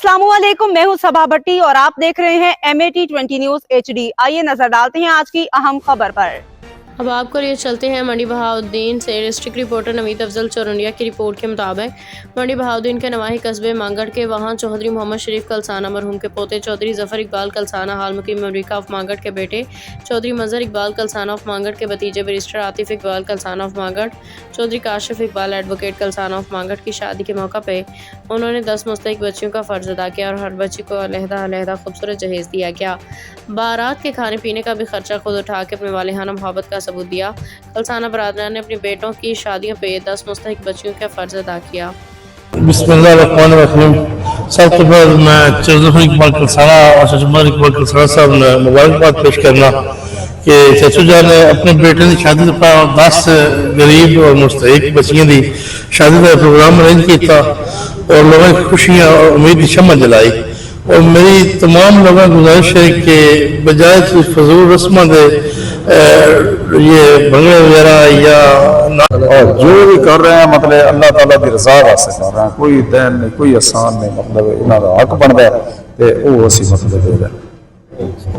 अस्सलामुअलैकुम, मैं हूं सबा भट्टी और आप देख रहे हैं MAT 20 न्यूज़ HD। आइए नजर डालते हैं आज की अहम खबर पर। अब आपको लिए चलते हैं मंडी बहाउद्दीन से। डिस्ट्रिक्ट रिपोर्टर नवीद अफजल चौरंडिया की रिपोर्ट के मुताबिक मंडी बहाउद्दीन के नवाही कस्बे मांगड़ के वहाँ चौधरी मोहम्मद शरीफ कलसाना मरहूम के पोते चौधरी जफर इकबाल कलसाना हाल मुकीम अमरीका ऑफ मांगड़ के बेटे चौधरी मजहर इकबाल कलसाना ऑफ मांगड़ के भतीजे barrister Atif Iqbal Kalsana of Mangar Chaudhry Kashif Iqbal advocate Kalsana of Mangar की शादी के मौका पे उन्होंने 10 मुस्तहिक बच्चियों का फ़र्ज अदा किया और हर बच्ची को अलहदा खूबसूरत जहेज दिया गया। बारात के खाने पीने का भी खर्चा खुद उठा के अपने वालिहाना मोहब्बत का सबूत दिया। कलसाना बरादरान ने अपनी बेटों की शादियों पे 10 मुस्तहिक बच्चियों का फ़र्ज अदा किया। बिस्मिल्लाहिर्रहमानिर्रहीम। सबसे पहले मैं चौधरी इकबाल कलसाना और चचमर इकबाल कलसाना साहब ने मुबारकबाद पेश करना कि चचू जान ने अपने बेटे की शादी पर 10 गरीब और मुस्तहिक बच्चियों की शादी का प्रोग्राम अरेंज किया और लोगों की खुशियाँ और उम्मीद की शम्मा जलाई। और मेरी तमाम लोगों को गुजारिश है कि बजाय फजूल रस्म के ये भंगड़े वगैरह या और जो भी कर रहे हैं मतलब अल्लाह ताला की रजा वास्ते कर रहे हैं, कोई दैन नहीं कोई आसान नहीं, मतलब इन्हों का हक बनता है तो वो असी मतलब दे रहे हैं।